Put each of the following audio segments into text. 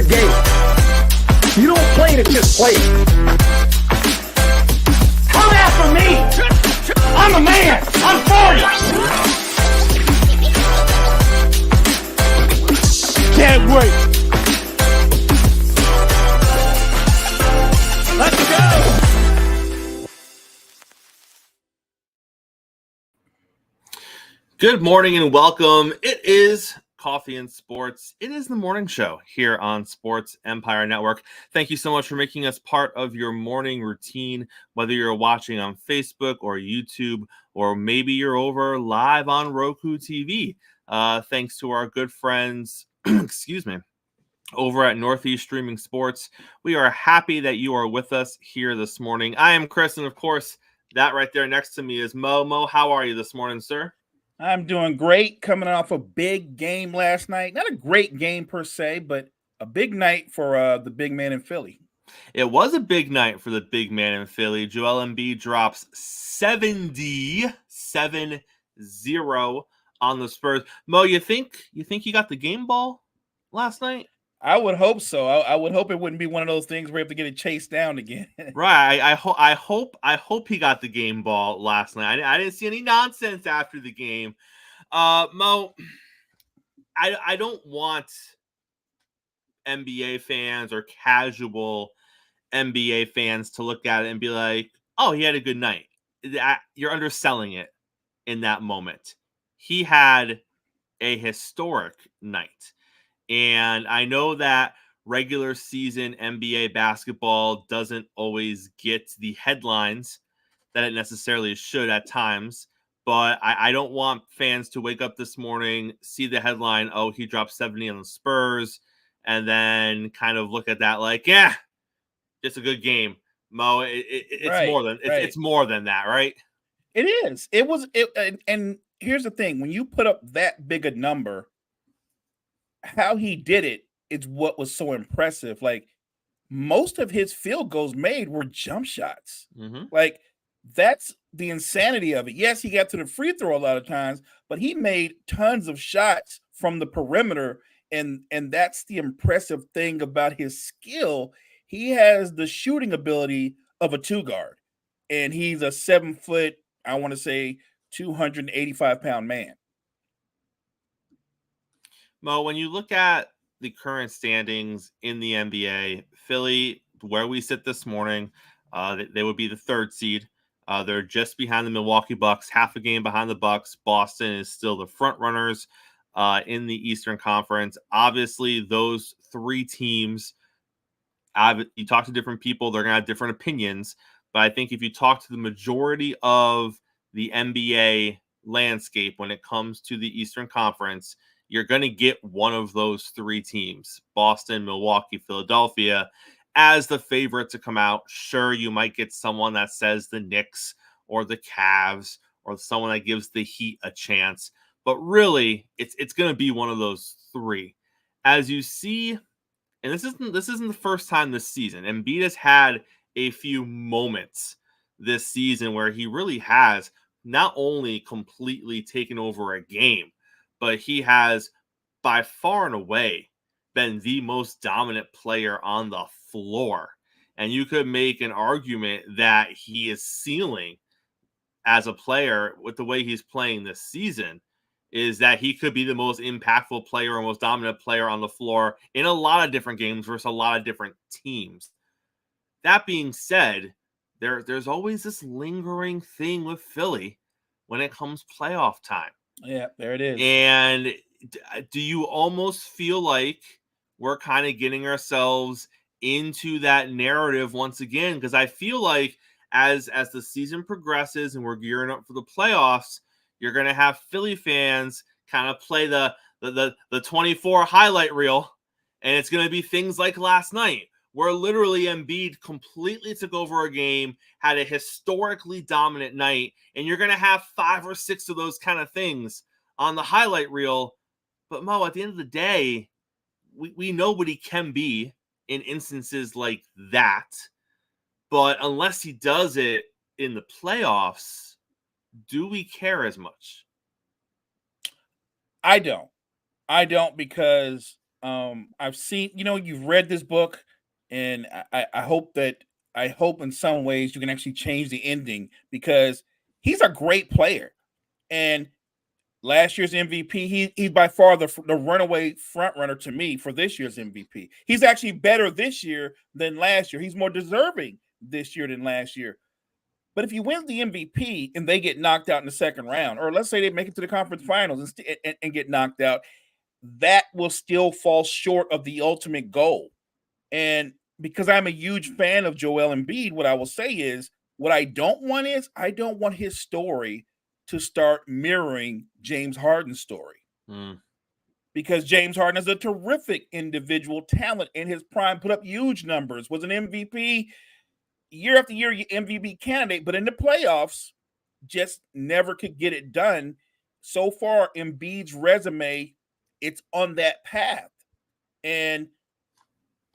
the game. You don't play to just play it. Come after me! I'm a man! I'm 40! Can't wait! Let's go! Good morning and welcome. It is Coffee and Sports. It is the morning show here on Sports Empire Network. Thank you so much for making us part of your morning routine, whether you're watching on Facebook or YouTube, or maybe you're over live on Roku TV. Thanks to our good friends, excuse me, over at Northeast Streaming Sports. We are happy that you are with us here this morning. I am Chris, and of course, that right there next to me is Mo. Mo, how are you this morning, sir? I'm doing great, coming off a big game last night. Not a great game per se, but a big night for the big man in Philly. It was a big night for the big man in Philly. Joel Embiid drops 70 on the Spurs. Mo, you think he got the game ball last night? I would hope so. I would hope it wouldn't be one of those things where you have to get it chased down again. Right. I hope he got the game ball last night. I didn't see any nonsense after the game. Mo, I don't want NBA fans or casual NBA fans to look at it and be like, "Oh, he had a good night." You're underselling it in that moment. He had a historic night. And I know that regular season NBA basketball doesn't always get the headlines that it necessarily should at times, but I don't want fans to wake up this morning, see the headline, oh, he dropped 70 on the Spurs, and then kind of look at that like, yeah, just a good game. Mo, it's Right, more than right. it's more than that, right? It is. And here's the thing: when you put up that big a number, how he did it is what was so impressive. Like, most of his field goals made were jump shots. Mm-hmm. Like, that's the insanity of it. Yes, he got to the free throw a lot of times, but he made tons of shots from the perimeter, and that's the impressive thing about his skill. He has the shooting ability of a two guard, and he's a 7 foot, I want to say 285-pound man. Mo, when you look at the current standings in the NBA, Philly, where we sit this morning, they would be the third seed. They're just behind the Milwaukee Bucks, half a game behind the Bucks. Boston is still the front runners in the Eastern Conference. Obviously, those three teams, you talk to different people, they're going to have different opinions. But I think if you talk to the majority of the NBA landscape when it comes to the Eastern Conference, you're going to get one of those three teams, Boston, Milwaukee, Philadelphia, as the favorite to come out. Sure, you might get someone that says the Knicks or the Cavs or someone that gives the Heat a chance. But really, it's going to be one of those three. As you see, and this isn't the first time this season. Embiid has had a few moments this season where he really has not only completely taken over a game, but he has by far and away been the most dominant player on the floor. And you could make an argument that he is ceiling as a player with the way he's playing this season is that he could be the most impactful player or most dominant player on the floor in a lot of different games versus a lot of different teams. That being said, there's always this lingering thing with Philly when it comes playoff time. Yeah, there it is. And do you almost feel like we're kind of getting ourselves into that narrative once again? Because I feel like as the season progresses and we're gearing up for the playoffs, you're going to have Philly fans kind of play the 24 highlight reel, and it's going to be things like last night where literally Embiid completely took over a game, had a historically dominant night, and you're going to have 5 or 6 of those kind of things on the highlight reel. But Mo, at the end of the day, we know what he can be in instances like that. But unless he does it in the playoffs, do we care as much? I don't because I've seen, you've read this book, and I hope in some ways you can actually change the ending, because he's a great player. And last year's MVP, he's by far the runaway front runner to me for this year's MVP. He's actually better this year than last year. He's more deserving this year than last year. But if you win the MVP and they get knocked out in the second round, or let's say they make it to the conference finals and get knocked out, that will still fall short of the ultimate goal. And because I'm a huge fan of Joel Embiid, what I will say is, what I don't want is, I don't want his story to start mirroring James Harden's story. Because James Harden is a terrific individual talent in his prime, put up huge numbers, was an MVP year after year, MVP candidate, but in the playoffs, just never could get it done. So far, Embiid's resume, it's on that path. And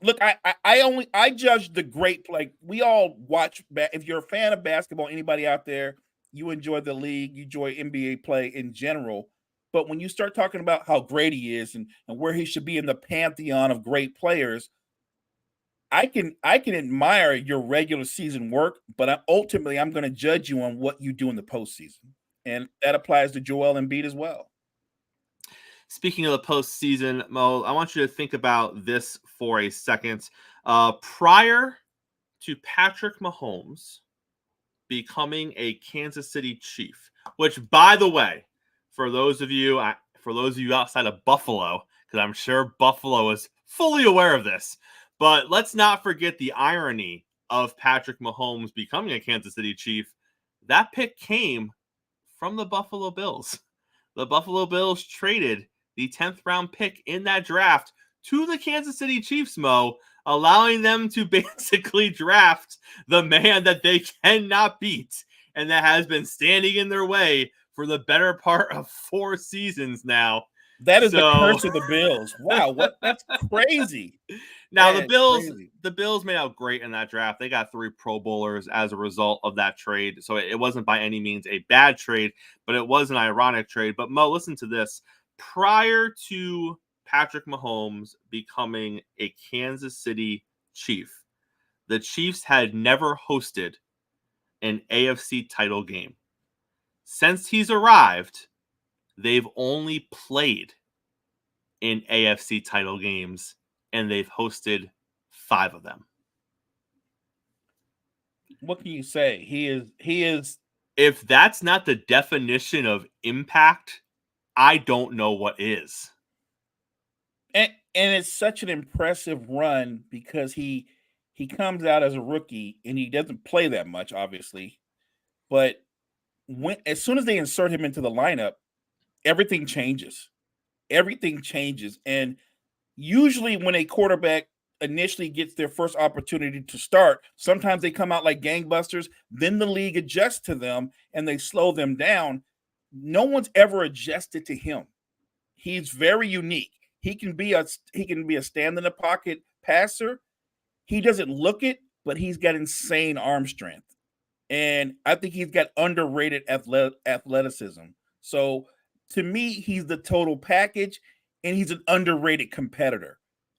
look, I judge the great, like, we all watch. If you're a fan of basketball, anybody out there, you enjoy the league, you enjoy NBA play in general. But when you start talking about how great he is and where he should be in the pantheon of great players, I can admire your regular season work, but ultimately I'm going to judge you on what you do in the postseason, and that applies to Joel Embiid as well. Speaking of the postseason, Mo, I want you to think about this for a second. Prior to Patrick Mahomes becoming a Kansas City Chief, which, by the way, for those of you outside of Buffalo, because I'm sure Buffalo is fully aware of this, but let's not forget the irony of Patrick Mahomes becoming a Kansas City Chief. That pick came from the Buffalo Bills. The Buffalo Bills traded the 10th round pick in that draft to the Kansas City Chiefs, Mo, allowing them to basically draft the man that they cannot beat and that has been standing in their way for the better part of 4 seasons now. That is the curse of the Bills. Wow, that's crazy. Now, the Bills made out great in that draft. They got 3 Pro Bowlers as a result of that trade. So it wasn't by any means a bad trade, but it was an ironic trade. But Mo, listen to this. Prior to Patrick Mahomes becoming a Kansas City Chief, the Chiefs had never hosted an AFC title game. Since he's arrived, they've only played in AFC title games, and they've hosted 5 of them. What can you say? He is. If that's not the definition of impact, I don't know what is. And it's such an impressive run, because he comes out as a rookie and he doesn't play that much, obviously. But as soon as they insert him into the lineup, everything changes. Everything changes. And usually when a quarterback initially gets their first opportunity to start, sometimes they come out like gangbusters, then the league adjusts to them and they slow them down. No one's ever adjusted to him. He's very unique. He can be a stand in the pocket passer. He doesn't look it, but he's got insane arm strength. And I think he's got underrated athleticism. So to me, he's the total package, and he's an underrated competitor.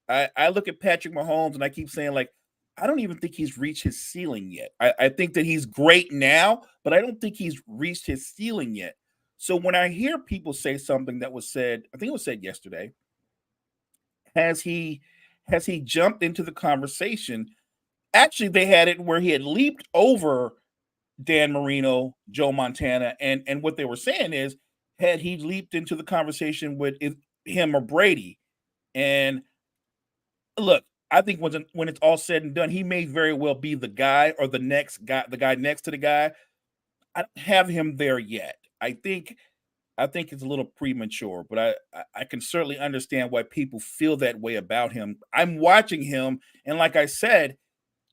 I look at Patrick Mahomes and I keep saying, like, I don't even think he's reached his ceiling yet. I think that he's great now, but I don't think he's reached his ceiling yet. So when I hear people say something that was said, I think it was said yesterday, has he jumped into the conversation? Actually, they had it where he had leaped over Dan Marino, Joe Montana, and what they were saying is, had he leaped into the conversation with him or Brady? And look, I think when it's all said and done, he may very well be the guy, or the guy next to the guy. I don't have him there yet. I think it's a little premature, but I can certainly understand why people feel that way about him. I'm watching him, and like I said,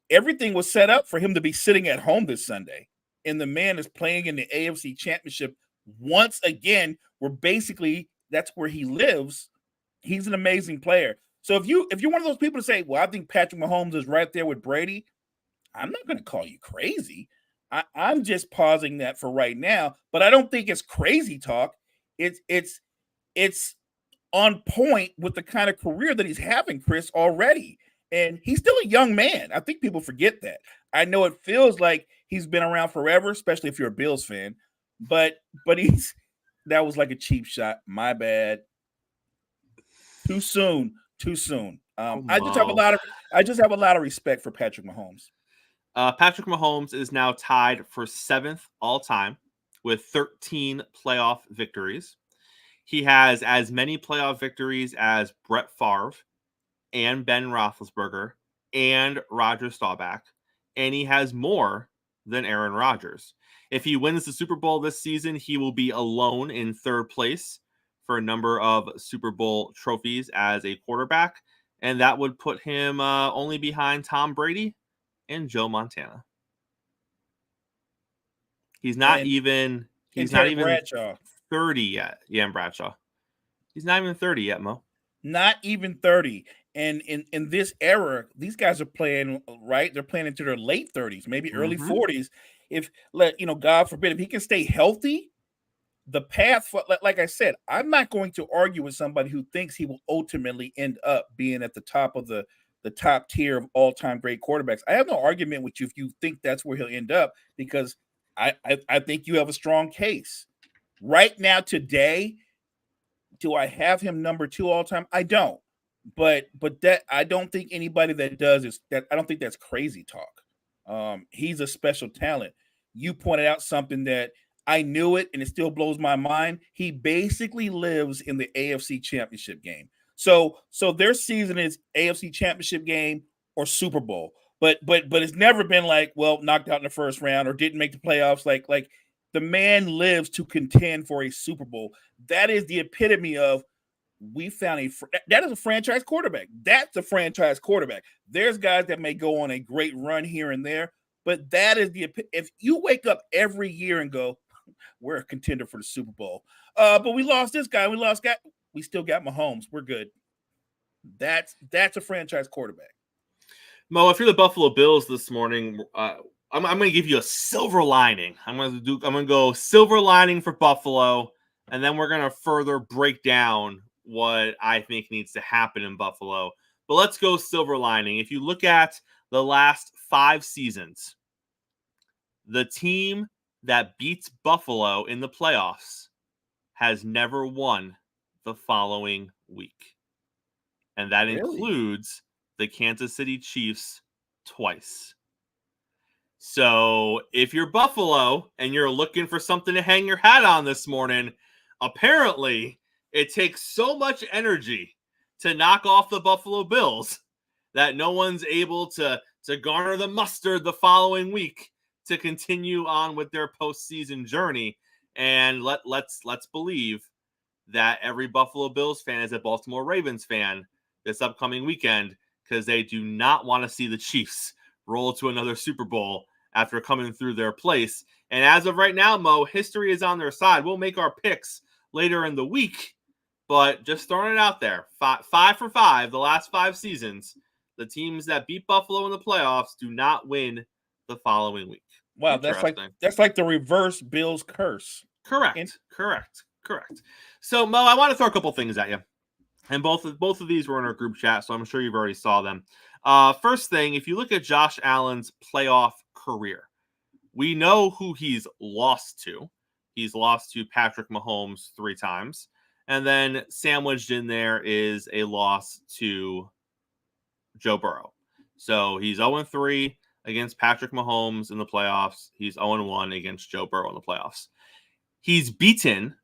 everything was set up for him to be sitting at home this Sunday. And the man is playing in the AFC Championship once again, where basically that's where he lives. He's an amazing player. So if you're one of those people to say, well, I think Patrick Mahomes is right there with Brady, I'm not going to call you crazy. I'm just pausing that for right now, but I don't think it's crazy talk. It's on point with the kind of career that he's having, Chris, already. And he's still a young man. I think people forget that. I know it feels like he's been around forever, especially if you're a Bills fan. But that was like a cheap shot. My bad. Too soon. Too soon. I just have a lot of respect for Patrick Mahomes. Patrick Mahomes is now tied for 7th all time with 13 playoff victories. He has as many playoff victories as Brett Favre and Ben Roethlisberger and Roger Staubach, and he has more than Aaron Rodgers. If he wins the Super Bowl this season, he will be alone in 3rd place for a number of Super Bowl trophies as a quarterback, and that would put him only behind Tom Brady and Joe Montana. He's not even Bradshaw. 30 yet. Yeah, and Bradshaw. He's not even 30 yet, Mo. Not even 30. And in this era, these guys are playing, right? They're playing into their late 30s, maybe early 40s. If God forbid, if he can stay healthy, the path for, like I said, I'm not going to argue with somebody who thinks he will ultimately end up being at the top of the top tier of all-time great quarterbacks. I have no argument with you if you think that's where he'll end up, because I think you have a strong case. Right now, today, do I have him number 2 all time? I don't. But that, I don't think anybody that does is that. I don't think that's crazy talk. He's a special talent. You pointed out something that I knew it, and it still blows my mind. He basically lives in the AFC Championship game. So their season is AFC Championship game or Super Bowl. But it's never been like, well, knocked out in the first round or didn't make the playoffs. Like the man lives to contend for a Super Bowl. That is the epitome of, we found that is a franchise quarterback. That's a franchise quarterback. There's guys that may go on a great run here and there, but that is if you wake up every year and go, we're a contender for the Super Bowl, but we lost this guy, we still got Mahomes, we're good. That's a franchise quarterback. Mo, if you're the Buffalo Bills this morning, I'm going to give you a silver lining. I'm going to go silver lining for Buffalo, and then we're going to further break down what I think needs to happen in Buffalo. But let's go silver lining. If you look at the last 5 seasons, the team that beats Buffalo in the playoffs has never won the following week. And that includes the Kansas City Chiefs twice. So if you're Buffalo and you're looking for something to hang your hat on this morning, apparently it takes so much energy to knock off the Buffalo Bills that no one's able to garner the mustard the following week to continue on with their postseason journey. And let's believe that every Buffalo Bills fan is a Baltimore Ravens fan this upcoming weekend, because they do not want to see the Chiefs roll to another Super Bowl after coming through their place. And as of right now, Mo, history is on their side. We'll make our picks later in the week, but just throwing it out there, 5 for 5, the last 5 seasons, the teams that beat Buffalo in the playoffs do not win the following week. Wow, that's like the reverse Bills curse. Correct. So, Mo, I want to throw a couple things at you. And both of these were in our group chat, so I'm sure you've already saw them. First thing, if you look at Josh Allen's playoff career, we know who he's lost to. He's lost to Patrick Mahomes 3 times. And then sandwiched in there is a loss to Joe Burrow. So he's 0-3 against Patrick Mahomes in the playoffs. He's 0-1 against Joe Burrow in the playoffs. He's beaten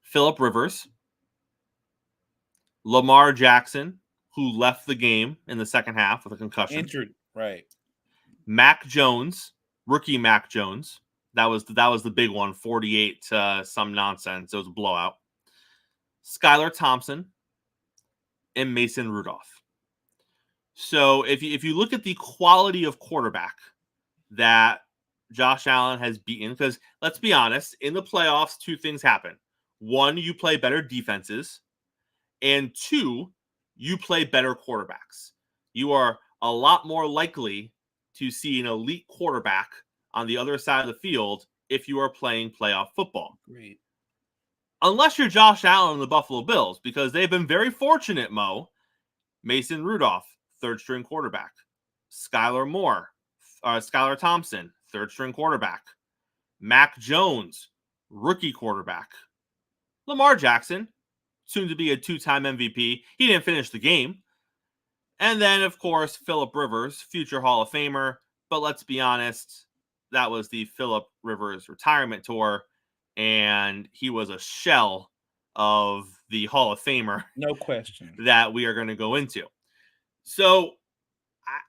Phillip Rivers, Lamar Jackson, who left the game in the second half with a concussion. Injured, right. Mac Jones, rookie Mac Jones. That was the big one, 48 some nonsense. It was a blowout. Skylar Thompson and Mason Rudolph. So if you look at the quality of quarterback that Josh Allen has beaten, because let's be honest, in the playoffs, 2 things happen. 1, you play better defenses. And 2, you play better quarterbacks. You are a lot more likely to see an elite quarterback on the other side of the field if you are playing playoff football. Great. unless you're Josh Allen and the Buffalo Bills, because they've been very fortunate, Mo. Mason Rudolph, third-string quarterback. Skylar Thompson, third-string quarterback. Mac Jones, rookie quarterback. Lamar Jackson, soon to be a two-time MVP. He didn't finish the game. And then, of course, Phillip Rivers, future Hall of Famer. But let's be honest, that was the Phillip Rivers retirement tour, and he was a shell of the Hall of Famer. No question. That we are going to go into. So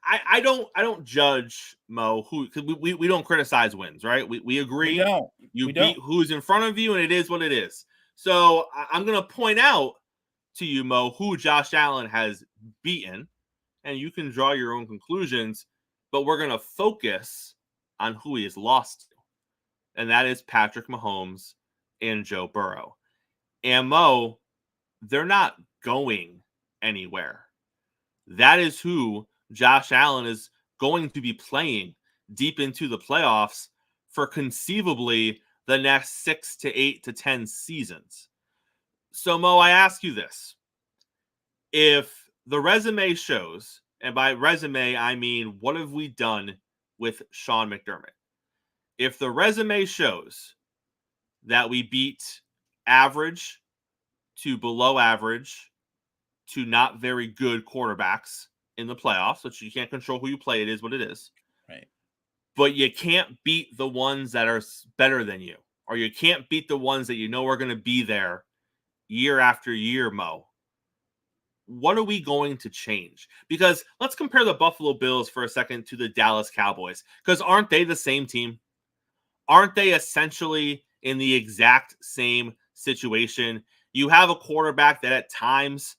I don't judge, Mo, who, because we don't criticize wins, right? We agree. We don't. You beat who's in front of you, and it is what it is. So I'm going to point out to you, Mo, who Josh Allen has beaten, and you can draw your own conclusions, but we're going to focus on who he has lost to, and that is Patrick Mahomes and Joe Burrow. And Mo, they're not going anywhere. That is who Josh Allen is going to be playing deep into the playoffs for conceivably the next 6 to 8 to 10 seasons. So, Mo, I ask you this. If the resume shows, and by resume, I mean, what have we done with Sean McDermott? If the resume shows that we beat average to below average to not very good quarterbacks in the playoffs, which you can't control who you play, it is what it is. Right. But you can't beat the ones that are better than you, or you can't beat the ones that you know are going to be there year after year, Mo. What are we going to change? Because let's compare the Buffalo Bills for a second to the Dallas Cowboys, because aren't they the same team? Aren't they essentially in the exact same situation? You have a quarterback that at times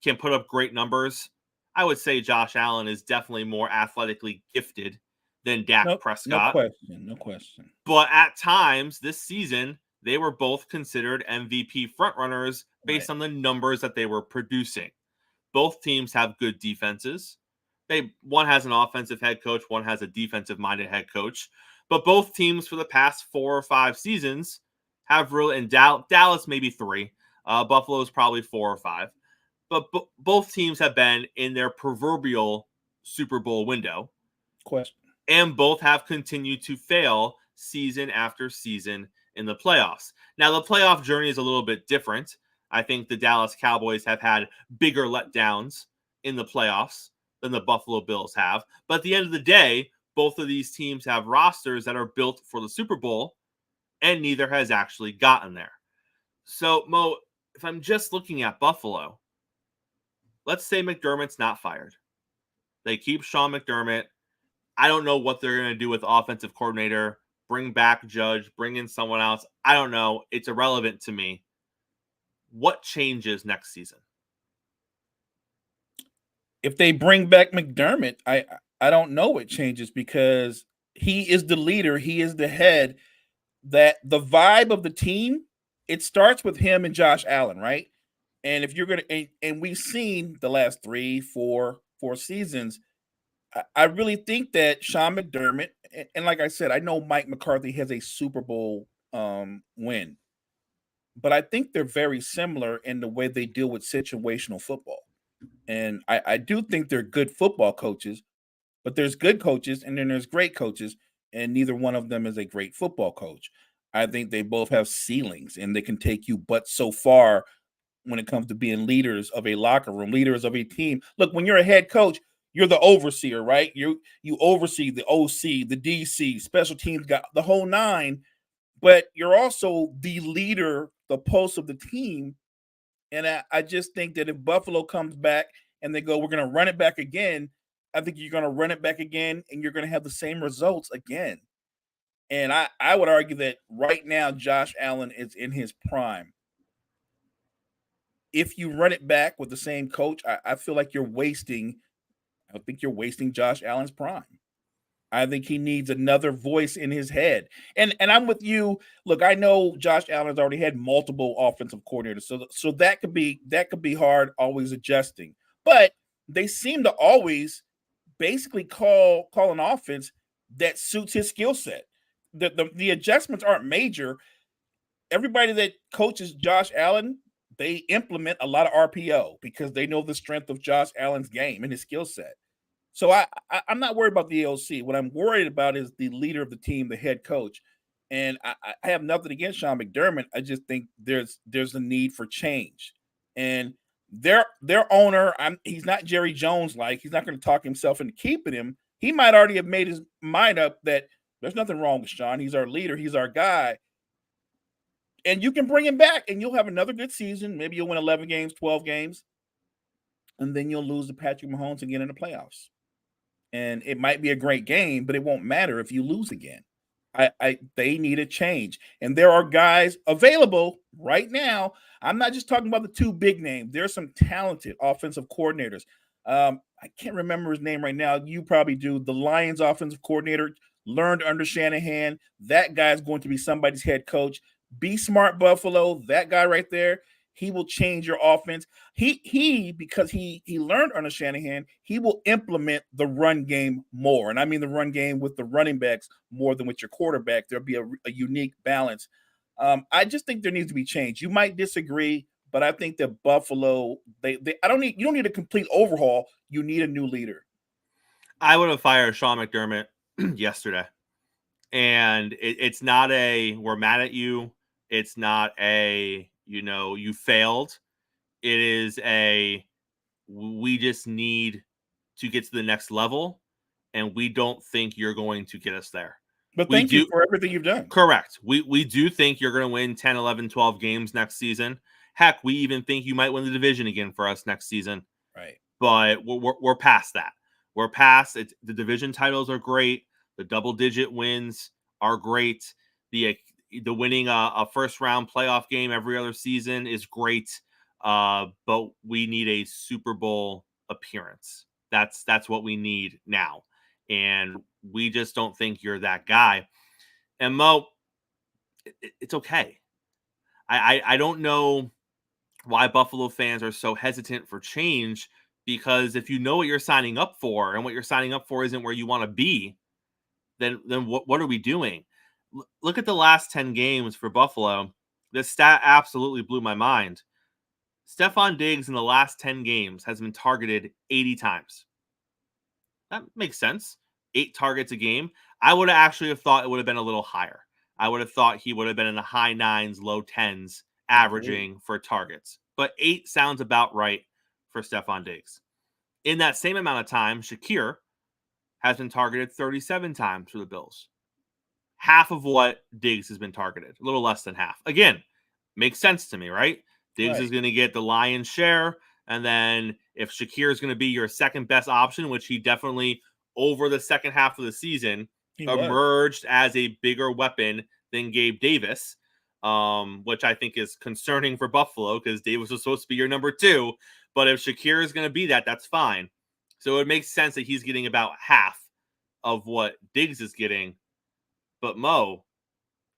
can put up great numbers. I would say Josh Allen is definitely more athletically gifted than Dak Prescott. No question. But at times this season, they were both considered MVP frontrunners based on the numbers that they were producing. Both teams have good defenses. One has an offensive head coach, one has a defensive-minded head coach. But both teams for the past 4 or 5 seasons have really, and Dallas maybe 3. Buffalo's probably 4 or 5. But both teams have been in their proverbial Super Bowl window. Question. And both have continued to fail season after season in the playoffs. Now, the playoff journey is a little bit different. I think the Dallas Cowboys have had bigger letdowns in the playoffs than the Buffalo Bills have. But at the end of the day, both of these teams have rosters that are built for the Super Bowl, and neither has actually gotten there. So, Mo, if I'm just looking at Buffalo, let's say McDermott's not fired. They keep Sean McDermott. I don't know what they're going to do with offensive coordinator. Bring back Judge, bring in someone else. I don't know. It's irrelevant to me. What changes next season? If they bring back McDermott, I don't know what changes, because he is the leader. He is the head. That the vibe of the team, it starts with him and Josh Allen, right? And if you're going to, and we've seen the last 3, 4 seasons, I really think that Sean McDermott, and like I said, I know Mike McCarthy has a Super Bowl win, but I think they're very similar in the way they deal with situational football. And I do think they're good football coaches, but there's good coaches and then there's great coaches, and neither one of them is a great football coach. I think they both have ceilings, and they can take you but so far when it comes to being leaders of a locker room, leaders of a team. Look, when you're a head coach, you're the overseer, right? You oversee the OC, the DC, special teams, got the whole 9, but you're also the leader, the pulse of the team. And I just think that if Buffalo comes back and they go, we're going to run it back again, I think you're going to run it back again, and you're going to have the same results again. And I would argue that right now, Josh Allen is in his prime. If you run it back with the same coach, I feel like you're wasting Josh Allen's prime. I think he needs another voice in his head. And I'm with you. Look, I know Josh Allen's already had multiple offensive coordinators, so that could be hard, always adjusting. But they seem to always basically call an offense that suits his skill set. The adjustments aren't major. everybody that coaches Josh Allen, they implement a lot of RPO because they know the strength of Josh Allen's game and his skill set. So I'm not worried about the AOC. What I'm worried about is the leader of the team, the head coach. And I have nothing against Sean McDermott. I just think there's a need for change. And their owner, he's not Jerry Jones like. He's not going to talk himself into keeping him. He might already have made his mind up that there's nothing wrong with Sean. He's our leader. He's our guy. And you can bring him back, and you'll have another good season. Maybe you'll win 11 games, 12 games, and then you'll lose to Patrick Mahomes again in the playoffs. And it might be a great game, but it won't matter if you lose again. They need a change. And there are guys available right now. I'm not just talking about the two big names. There's some talented offensive coordinators. I can't remember his name right now. You probably do. The Lions offensive coordinator learned under Shanahan. That guy's going to be somebody's head coach. Be smart, Buffalo. That guy right there. He will change your offense. He because he learned under Shanahan, he will implement the run game more. And I mean the run game with the running backs more than with your quarterback. There'll be a unique balance. I just think there needs to be change. You might disagree, but I think that Buffalo, you don't need a complete overhaul. You need a new leader. I would have fired Sean McDermott yesterday. And it's not a we're mad at you. It's not a you failed. It is we just need to get to the next level, and we don't think you're going to get us there. But thank you for everything you've done. Correct. We do think you're going to win 10, 11, 12 games next season. Heck, we even think you might win the division again for us next season. Right. But we're past that. We're past it. The division titles are great. The double-digit wins are great. The winning a first-round playoff game every other season is great. But we need a Super Bowl appearance. That's what we need now. And we just don't think you're that guy. And Mo, it's okay. I don't know why Buffalo fans are so hesitant for change, because if you know what you're signing up for and what you're signing up for isn't where you want to be, then what are we doing? Look at the last 10 games for Buffalo. This stat absolutely blew my mind. Stephon Diggs in the last 10 games has been targeted 80 times. That makes sense. 8 targets a game. I would actually have thought it would have been a little higher. I would have thought he would have been in the high 9s, low 10s averaging for targets. But 8 sounds about right for Stephon Diggs. In that same amount of time, Shakir has been targeted 37 times for the Bills. Half of what Diggs has been targeted. A little less than half. Again, makes sense to me, right? Diggs is going to get the lion's share. And then if Shakir is going to be your second best option, which he definitely over the second half of the season emerged as a bigger weapon than Gabe Davis, which I think is concerning for Buffalo because Davis was supposed to be your number 2. But if Shakir is going to be that, that's fine. So it makes sense that he's getting about half of what Diggs is getting. But Mo,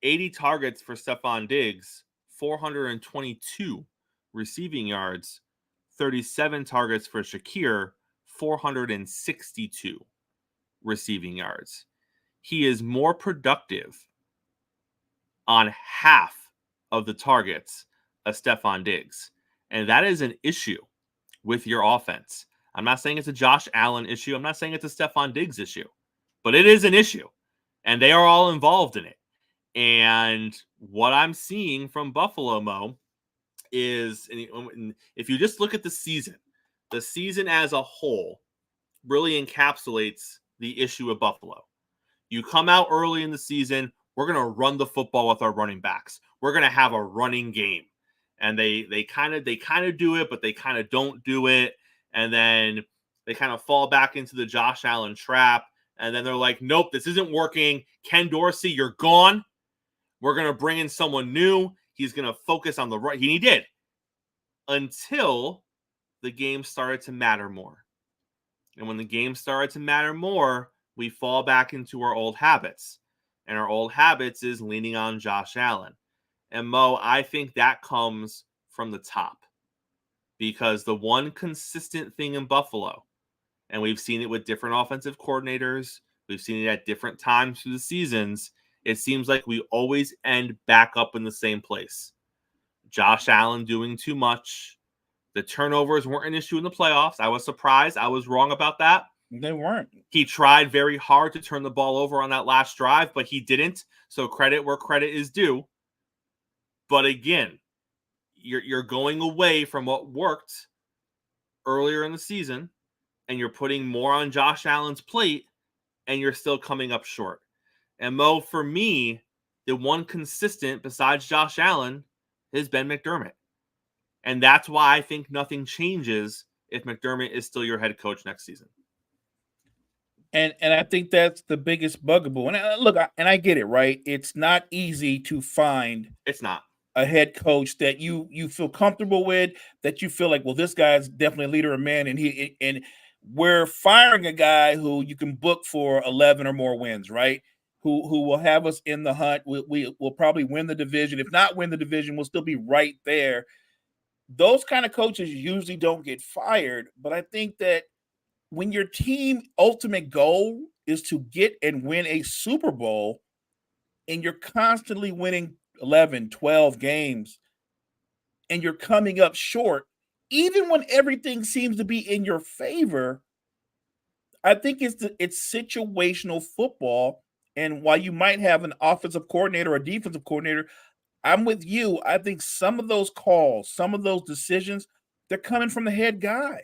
80 targets for Stephon Diggs, 422 receiving yards, 37 targets for Shakir, 462 receiving yards. He is more productive on half of the targets of Stephon Diggs. And that is an issue with your offense. I'm not saying it's a Josh Allen issue. I'm not saying it's a Stephon Diggs issue. But it is an issue. And they are all involved in it. And what I'm seeing from Buffalo, Mo, is if you just look at the season as a whole really encapsulates the issue of Buffalo. You come out early in the season, we're going to run the football with our running backs. We're going to have a running game. And they kind of do it, but they kind of don't do it. And then they kind of fall back into the Josh Allen trap. And then they're like, nope, this isn't working. Ken Dorsey, you're gone. We're going to bring in someone new. He's going to focus on the right. He did. Until the game started to matter more. And when the game started to matter more, we fall back into our old habits. And our old habits is leaning on Josh Allen. And Mo, I think that comes from the top. Because the one consistent thing in Buffalo, and we've seen it with different offensive coordinators, we've seen it at different times through the seasons, it seems like we always end back up in the same place. Josh Allen doing too much. The turnovers weren't an issue in the playoffs. I was surprised. I was wrong about that. They weren't. He tried very hard to turn the ball over on that last drive, but he didn't. So credit where credit is due. But again, you're going away from what worked earlier in the season, and you're putting more on Josh Allen's plate, and you're still coming up short. And Mo, for me, the one consistent besides Josh Allen has been McDermott. And that's why I think nothing changes if McDermott is still your head coach next season. And I think that's the biggest bugaboo. And I get it, right? It's not easy to find. It's not a head coach that you feel comfortable with, that you feel like, well, this guy's definitely a leader of men, and we're firing a guy who you can book for 11 or more wins, right? Who will have us in the hunt. We'll probably win the division. If not win the division, we'll still be right there. Those kind of coaches usually don't get fired, but I think that when your team ultimate goal is to get and win a Super Bowl, and you're constantly winning 11, 12 games, and you're coming up short, even when everything seems to be in your favor, I think it's situational football. And while you might have an offensive coordinator or a defensive coordinator, I'm with you. I think some of those calls, some of those decisions, they're coming from the head guy.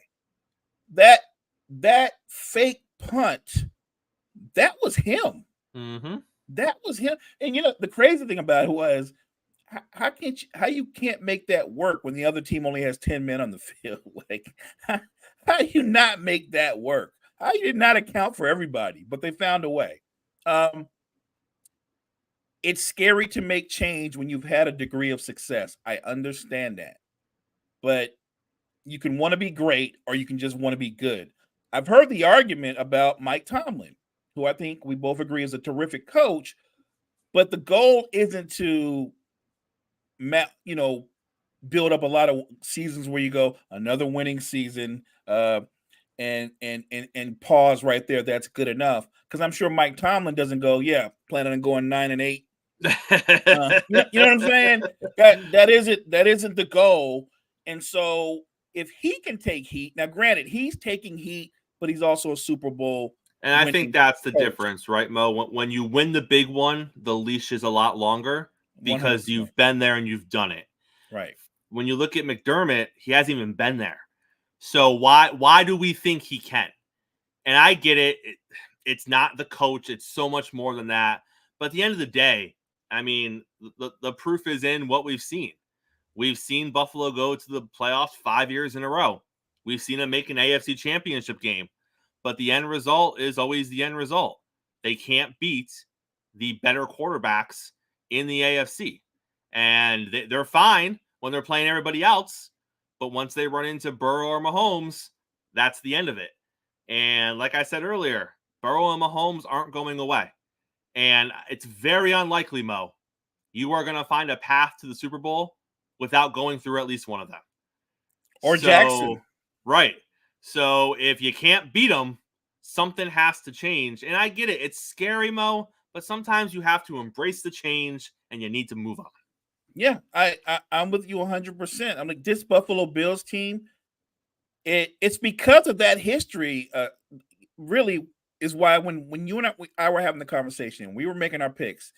That fake punt, that was him. Mm-hmm. That was him. And the crazy thing about it was, how you can't make that work when the other team only has 10 men on the field? Like, how do you not make that work? How you did not account for everybody, but they found a way. It's scary to make change when you've had a degree of success. I understand that. But you can want to be great, or you can just want to be good. I've heard the argument about Mike Tomlin, who I think we both agree is a terrific coach, but the goal isn't to build up a lot of seasons where you go another winning season and pause right there. That's good enough, because I'm sure Mike Tomlin doesn't go, planning on going 9-8. You know what I'm saying? That isn't the goal. And so if he can take heat, now granted, he's taking heat, but he's also a Super Bowl. And I think that's the difference, right, Mo? When you win the big one, the leash is a lot longer because 100%. You've been there and you've done it. Right. When you look at McDermott, he hasn't even been there. So why do we think he can? And I get it. It's not the coach. It's so much more than that. But at the end of the day, I mean, the proof is in what we've seen. We've seen Buffalo go to the playoffs 5 years in a row. We've seen them make an AFC championship game. But the end result is always the end result. They can't beat the better quarterbacks in the AFC. And they're fine when they're playing everybody else. But once they run into Burrow or Mahomes, that's the end of it. And like I said earlier, Burrow and Mahomes aren't going away. And it's very unlikely, Mo, you are going to find a path to the Super Bowl without going through at least one of them. Or Jackson. Right. So if you can't beat them, something has to change. And I get it. It's scary, Mo, but sometimes you have to embrace the change and you need to move on. Yeah, I'm with you 100%. I'm like, this Buffalo Bills team, it's because of that history, really is why when you and I were having the conversation, we were making our picks,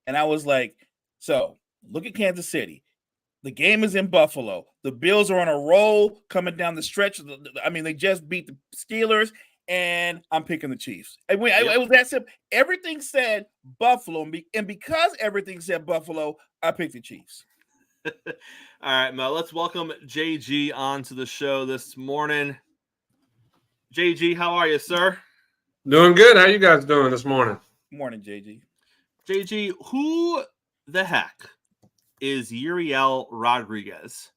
and I was like, so look at Kansas City. The game is in Buffalo. The Bills are on a roll coming down the stretch. I mean, they just beat the Steelers, and I'm picking the Chiefs. It was that simple. Everything said Buffalo, and because everything said Buffalo, I picked the Chiefs. All right, Mel, let's welcome JG onto the show this morning. JG, how are you, sir? Doing good. How you guys doing this morning? Morning, JG. JG, who the heck is Uriel Rodriguez?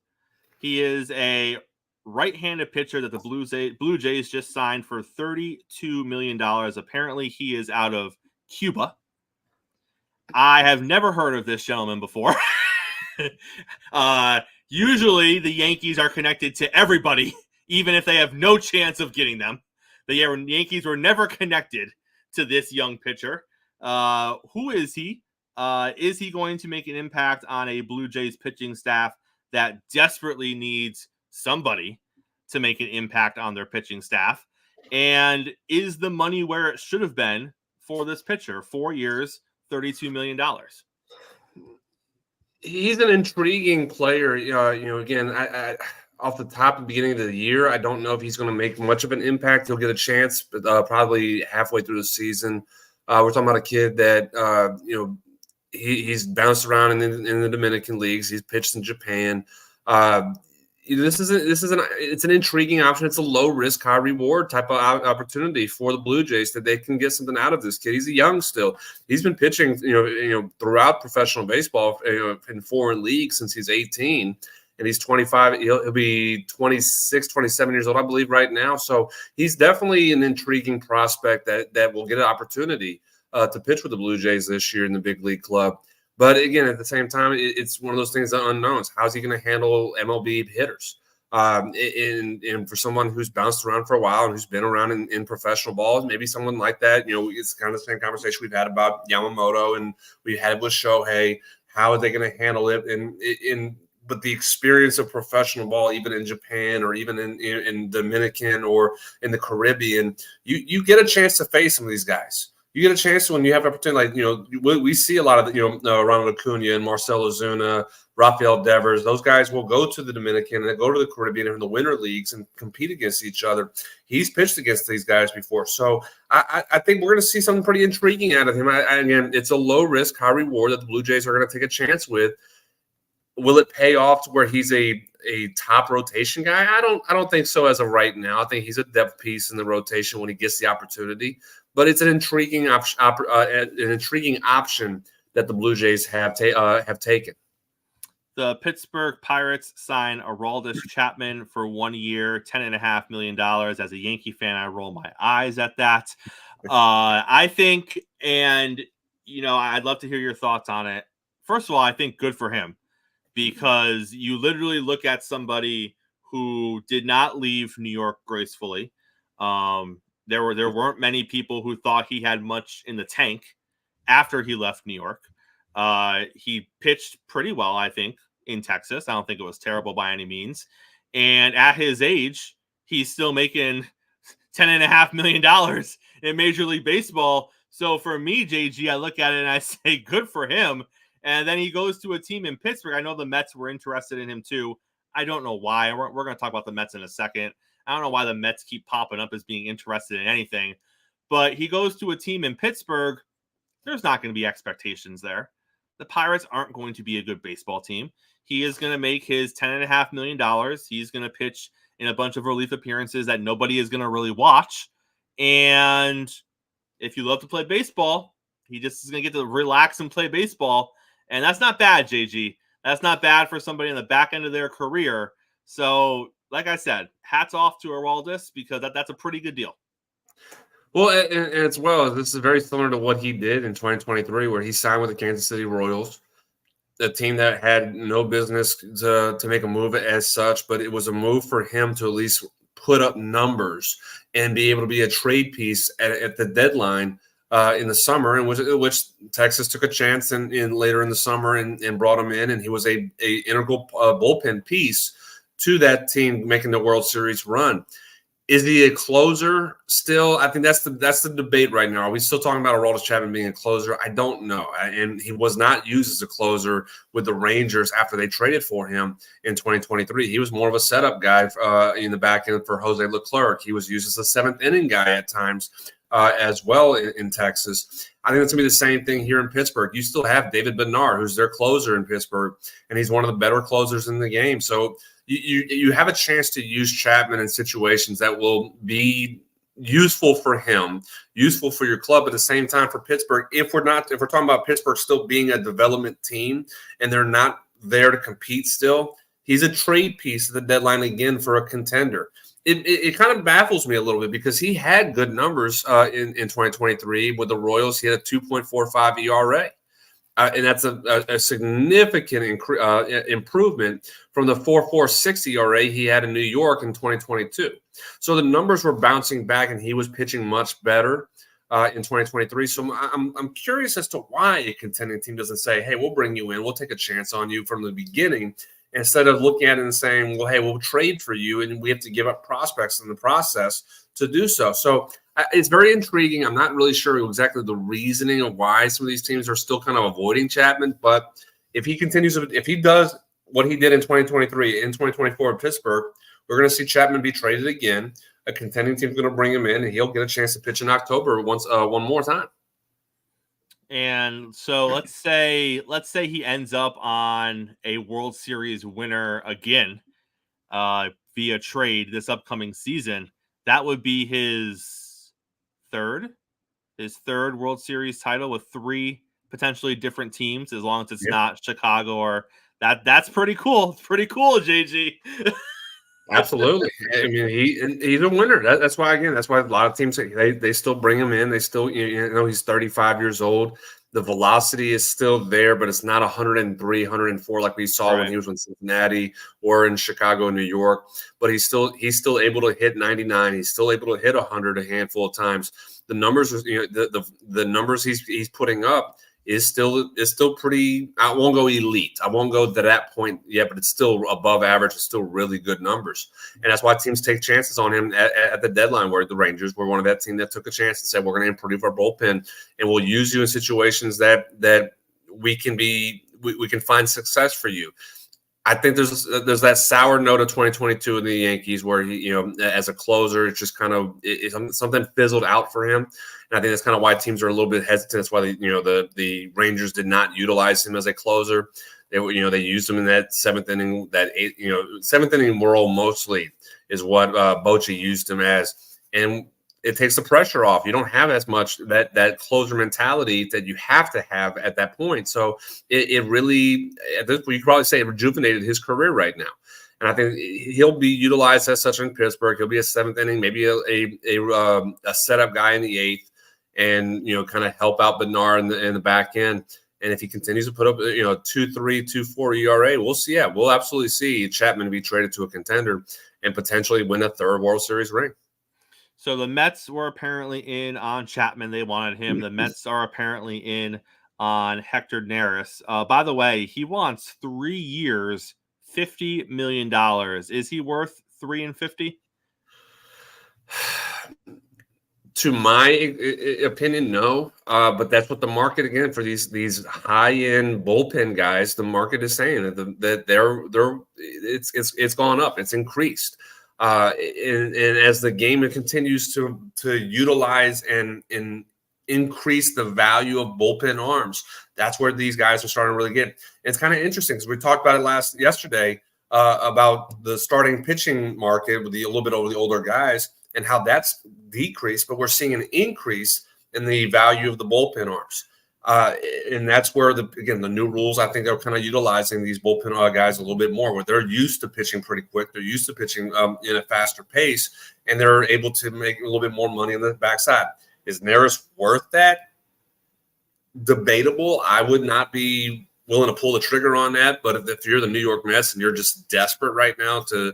He is a right-handed pitcher that the Blue Jays just signed for $32 million. Apparently, he is out of Cuba. I have never heard of this gentleman before. Usually, the Yankees are connected to everybody, even if they have no chance of getting them. The Yankees were never connected to this young pitcher. Who is he? Is he going to make an impact on a Blue Jays pitching staff that desperately needs somebody to make an impact on their pitching staff? And is the money where it should have been for this pitcher? 4 years, $32 million. He's an intriguing player. Again, I off the top and beginning of the year, I don't know if he's going to make much of an impact. He'll get a chance, but probably halfway through the season. We're talking about a kid that he's bounced around in the Dominican leagues. He's pitched in Japan. It's an intriguing option. It's a low risk, high reward type of opportunity for the Blue Jays that they can get something out of this kid. He's young still. He's been pitching, throughout professional baseball, in foreign leagues since he's 18, and he's 25. He'll be 26, 27 years old, I believe, right now. So he's definitely an intriguing prospect that will get an opportunity to pitch with the Blue Jays this year in the big league club. But again, at the same time, it's one of those things that unknowns. How's he going to handle MLB hitters? And for someone who's bounced around for a while and who's been around in professional balls, maybe someone like that, it's kind of the same conversation we've had about Yamamoto and we had with Shohei. How are they going to handle it? But the experience of professional ball, even in Japan or even in Dominican or in the Caribbean, you get a chance to face some of these guys. You get a chance when you have opportunity, we see a lot of, Ronald Acuna and Marcell Ozuna, Rafael Devers. Those guys will go to the Dominican and they go to the Caribbean and the winter leagues and compete against each other. He's pitched against these guys before. So I think we're going to see something pretty intriguing out of him. Again, it's a low risk, high reward that the Blue Jays are going to take a chance with. Will it pay off to where he's a top rotation guy? I don't think so as of right now. I think he's a depth piece in the rotation when he gets the opportunity. But it's an intriguing option that the Blue Jays have taken. The Pittsburgh Pirates sign Aroldis Chapman for 1 year, $10.5 million. As a Yankee fan, I roll my eyes at that. I think, and I'd love to hear your thoughts on it. First of all, I think good for him, because you literally look at somebody who did not leave New York gracefully. There weren't many people who thought he had much in the tank after he left New York. He pitched pretty well, I think, in Texas. I don't think it was terrible by any means. And at his age, he's still making $10.5 million in Major League Baseball. So for me, JG, I look at it and I say, good for him. And then he goes to a team in Pittsburgh. I know the Mets were interested in him too. I don't know why. We're going to talk about the Mets in a second. I don't know why the Mets keep popping up as being interested in anything. But he goes to a team in Pittsburgh. There's not going to be expectations there. The Pirates aren't going to be a good baseball team. He is going to make his $10.5 million. He's going to pitch in a bunch of relief appearances that nobody is going to really watch. And if you love to play baseball, he just is going to get to relax and play baseball. And that's not bad, JG. That's not bad for somebody in the back end of their career. So, like I said, hats off to Aroldis, because that's a pretty good deal. Well, and as well, this is very similar to what he did in 2023, where he signed with the Kansas City Royals, a team that had no business to make a move as such, but it was a move for him to at least put up numbers and be able to be a trade piece at the deadline in the summer, in which Texas took a chance in later in the summer and brought him in, and he was a integral bullpen piece to that team making the World Series run. Is he a closer still? I think that's the debate right now. Are we still talking about Aroldis Chapman being a closer? I don't know. And he was not used as a closer with the Rangers after they traded for him in 2023. He was more of a setup guy in the back end for Jose Leclerc. He was used as a seventh inning guy at times as well in Texas. I think it's going to be the same thing here in Pittsburgh. You still have David Bednar, who's their closer in Pittsburgh, and he's one of the better closers in the game. So you have a chance to use Chapman in situations that will be useful for him, useful for your club, but at the same time for Pittsburgh. If we're talking about Pittsburgh still being a development team and they're not there to compete still, he's a trade piece at the deadline again for a contender. It kind of baffles me a little bit because he had good numbers in 2023 with the Royals. He had a 2.45 ERA. And that's a significant improvement from the 4.46 ERA he had in New York in 2022. So the numbers were bouncing back, and he was pitching much better in 2023. So I'm curious as to why a contending team doesn't say, hey, we'll bring you in. We'll take a chance on you from the beginning, instead of looking at it and saying, well, hey, we'll trade for you, and we have to give up prospects in the process to do so. So it's very intriguing. I'm not really sure exactly the reasoning of why some of these teams are still kind of avoiding Chapman. But if he continues, if he does what he did in 2023, in 2024 in Pittsburgh, we're going to see Chapman be traded again. A contending team's going to bring him in, and he'll get a chance to pitch in October one more time. And so let's say he ends up on a World Series winner again via trade this upcoming season. That would be his third World Series title with 3 potentially different teams, as long as it's not Chicago or that's pretty cool. It's pretty cool, JG. Absolutely. I mean, he's a winner. That's why a lot of teams they still bring him in. They still, he's 35 years old. The velocity is still there, but it's not 103, 104 like we saw when he was in Cincinnati or in Chicago, New York. But he's still able to hit 99. He's still able to hit 100 a handful of times. The numbers, the numbers he's putting up is still pretty. I won't go elite. I won't go to that point yet, but it's still above average. It's still really good numbers, and that's why teams take chances on him at the deadline. Where the Rangers were one of that team that took a chance and said, "We're going to improve our bullpen, and we'll use you in situations that we can find success for you." I think there's that sour note of 2022 in the Yankees where he, as a closer, it's just kind of something fizzled out for him, and I think that's kind of why teams are a little bit hesitant. That's why the Rangers did not utilize him as a closer. They used him in that seventh inning, seventh inning role mostly is what Bochy used him as, and it takes the pressure off. You don't have as much that closer mentality that you have to have at that point. So it really, at this point, you could probably say it rejuvenated his career right now. And I think he'll be utilized as such in Pittsburgh. He'll be a seventh inning, maybe a setup guy in the eighth, and kind of help out Bednar in the back end. And if he continues to put up 2.3, 2.4 ERA, we'll see. Yeah, we'll absolutely see Chapman be traded to a contender and potentially win a third World Series ring. So the Mets were apparently in on Chapman. They wanted him. The Mets are apparently in on Hector Neris. By the way, he wants 3 years, $50 million. Is he worth $3 and $50? To my opinion, no. But that's what the market, again, for these high-end bullpen guys, the market is saying that it's gone up. It's increased. And as the game continues to utilize and increase the value of bullpen arms, that's where these guys are starting to really get. It's kind of interesting because we talked about it yesterday about the starting pitching market with a little bit over the older guys and how that's decreased, but we're seeing an increase in the value of the bullpen arms. And that's where the new rules, I think they're kind of utilizing these bullpen guys a little bit more, where they're used to pitching pretty quick. They're used to pitching in a faster pace, and they're able to make a little bit more money on the backside. Is Neris worth that? Debatable. I would not be willing to pull the trigger on that. But if you're the New York Mets and you're just desperate right now to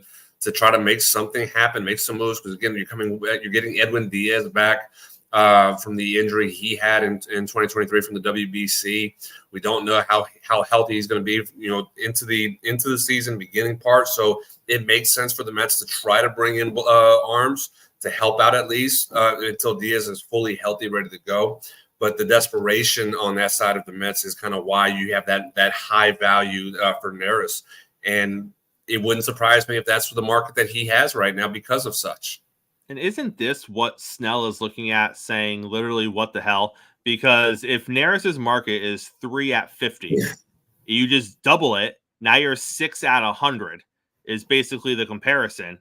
try to make something happen, make some moves, because again, you're getting Edwin Diaz back from the injury he had in 2023 from the WBC. We don't know how healthy he's going to be, into the season beginning part. So it makes sense for the Mets to try to bring in arms to help out at least until Diaz is fully healthy, ready to go. But the desperation on that side of the Mets is kind of why you have that high value for Neris. And it wouldn't surprise me if that's the market that he has right now because of such. And isn't this what Snell is looking at, saying literally what the hell? Because if Neris's market is 3 at 50, you just double it. Now you're 6 at 100 is basically the comparison.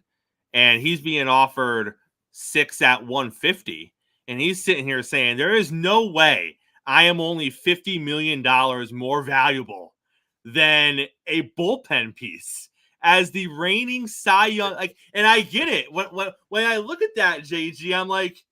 And he's being offered 6 at 150. And he's sitting here saying, there is no way I am only $50 million more valuable than a bullpen piece as the reigning Cy Young. And I get it. When I look at that, JG, I'm like,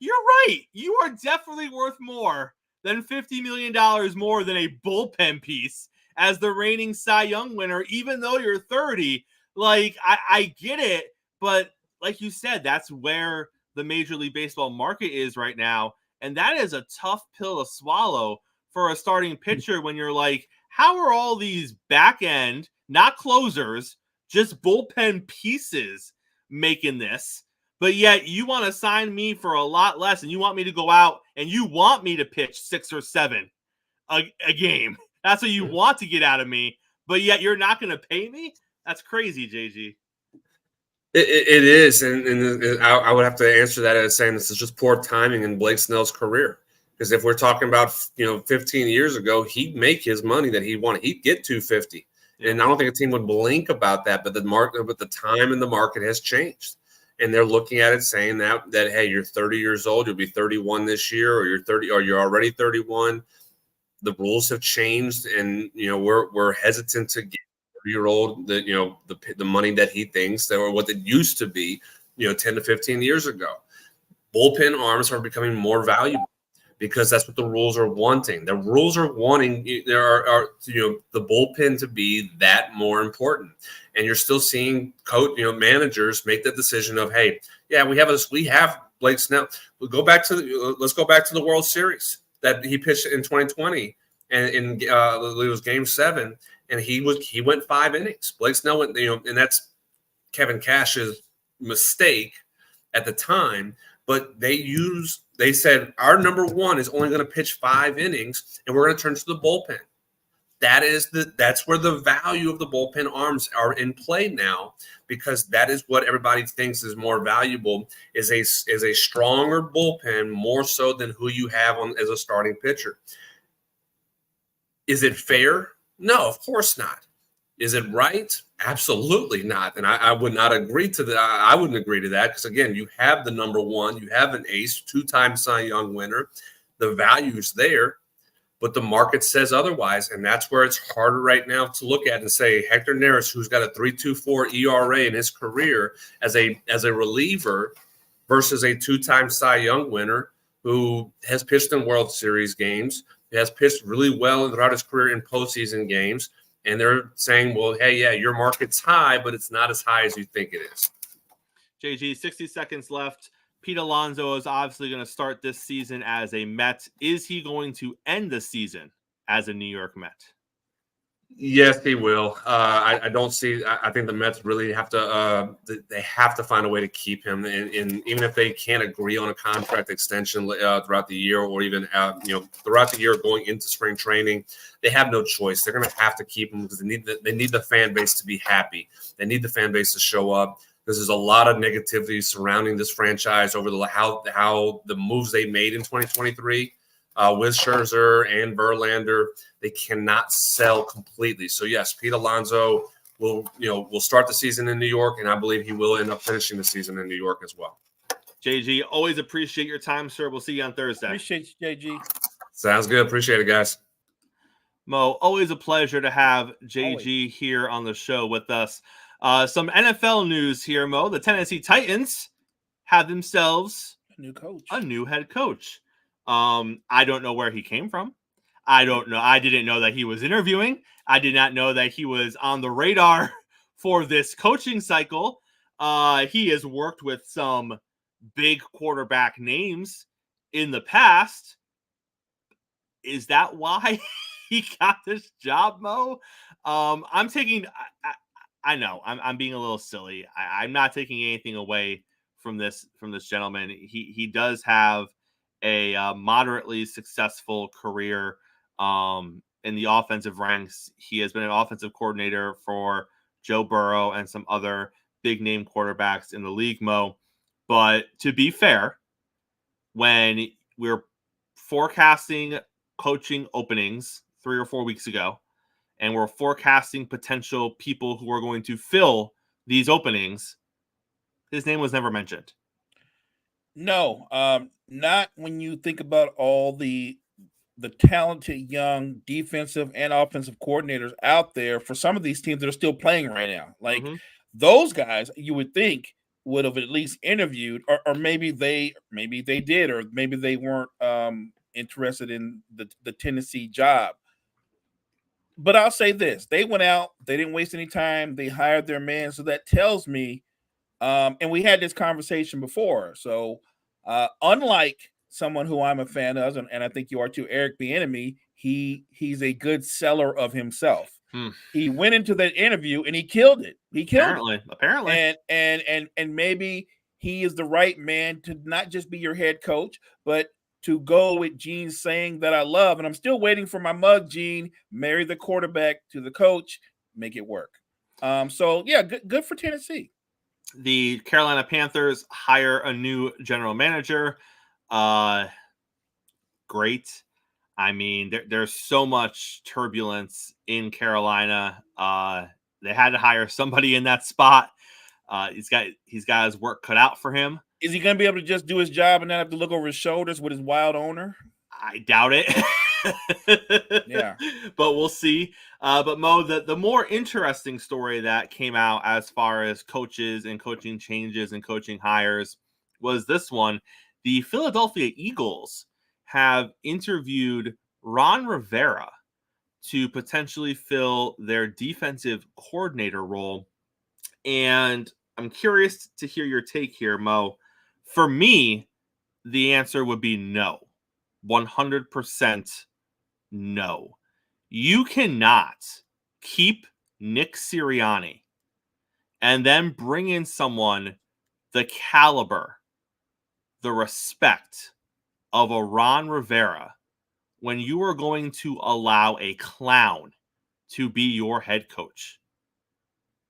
you're right. You are definitely worth more than $50 million more than a bullpen piece as the reigning Cy Young winner, even though you're 30. I get it. But like you said, that's where the Major League Baseball market is right now. And that is a tough pill to swallow for a starting pitcher when you're like, how are all these back end, not closers, just bullpen pieces making this? But yet you want to sign me for a lot less, and you want me to go out and you want me to pitch 6 or 7 a game. That's what you want to get out of me, but yet you're not going to pay me? That's crazy, JG. It is, and I would have to answer that as saying this is just poor timing in Blake Snell's career. Because if we're talking about 15 years ago, he'd make his money that he wanted. He'd get 250, and I don't think a team would blink about that. But the time in the market has changed, and they're looking at it saying that hey, you're 30 years old, you'll be 31 this year, or you're 30, or you're already 31. The rules have changed, and we're hesitant to give year-old the money that he thinks or what it used to be 10 to 15 years ago. Bullpen arms are becoming more valuable because that's what the rules are wanting. The rules are wanting the bullpen to be that more important, and you're still seeing managers make the decision of, hey, yeah, we have Blake Snell. Let's go back to the World Series that he pitched in 2020, and it was Game 7. And he went 5 innings. Blake Snell went, and that's Kevin Cash's mistake at the time. But they said our number one is only going to pitch 5 innings, and we're going to turn to the bullpen. That's where the value of the bullpen arms are in play now, because that is what everybody thinks is more valuable is a stronger bullpen, more so than who you have as a starting pitcher. Is it fair? No, of course not. Is it right? Absolutely not. And I would not agree to that. I wouldn't agree to that because, again, you have the number one. You have an ace, 2-time Cy Young winner. The value's there, but the market says otherwise, and that's where it's harder right now to look at and say Hector Neris, who's got a 3.24 ERA in his career as a reliever versus a 2-time Cy Young winner who has pitched in World Series games, has pitched really well throughout his career in postseason games, and they're saying, well, hey, yeah, your market's high, but it's not as high as you think it is. JG, 60 seconds left. Pete Alonso is obviously going to start this season as a Met. Is he going to end the season as a New York Met? Yes, he will. I don't see. I think the Mets really have to. They have to find a way to keep him, and even if they can't agree on a contract extension throughout the year, or even throughout the year going into spring training, they have no choice. They're going to have to keep him because they need the fan base to be happy. They need the fan base to show up. Because there's a lot of negativity surrounding this franchise over how the moves they made in 2023 with Scherzer and Verlander. They cannot sell completely. So yes, Pete Alonso will start the season in New York, and I believe he will end up finishing the season in New York as well. JG, always appreciate your time, sir. We'll see you on Thursday. Appreciate you, JG. Sounds good. Appreciate it, guys. Mo, always a pleasure to have JG here on the show with us. Some NFL news here, Mo. The Tennessee Titans have themselves a new head coach. I don't know where he came from. I don't know. I didn't know that he was interviewing. I did not know that he was on the radar for this coaching cycle. He has worked with some big quarterback names in the past. Is that why he got this job, Mo? I'm taking. I know I'm being a little silly. I'm not taking anything away from this gentleman. He does have a moderately successful career in the offensive ranks. He has been an offensive coordinator for Joe Burrow and some other big name quarterbacks in the league, Mo. But to be fair, when we're forecasting coaching openings 3 or 4 weeks ago, and we're forecasting potential people who are going to fill these openings, his name was never mentioned. No, not when you think about all the talented young defensive and offensive coordinators out there for some of these teams that are still playing right now. Like those guys, you would think would have at least interviewed, or maybe they did, or maybe they weren't interested in the Tennessee job. But I'll say this: they went out, they didn't waste any time, they hired their man. So that tells me, and we had this conversation before. So unlike someone who I'm a fan of, and I think you are too, Eric Bieniemy, he's a good seller of himself. He went into that interview and he killed it. Apparently. And maybe he is the right man to not just be your head coach, but to go with Gene saying that I love. And I'm still waiting for my mug, Gene. Marry the quarterback to the coach, make it work. So yeah, good for Tennessee. The Carolina Panthers hire a new general manager. Great. I mean, there's so much turbulence in Carolina. They had to hire somebody in that spot. He's got his work cut out for him. Is he going to be able to just do his job and not have to look over his shoulders with his wild owner? I doubt it. Yeah. But we'll see. But Mo, the more interesting story that came out as far as coaches and coaching changes and coaching hires was this one. The Philadelphia Eagles have interviewed Ron Rivera to potentially fill their defensive coordinator role. And I'm curious to hear your take here, Mo. For me, the answer would be no. 100% no. You cannot keep Nick Sirianni and then bring in someone the caliber, the respect of a Ron Rivera when you are going to allow a clown to be your head coach.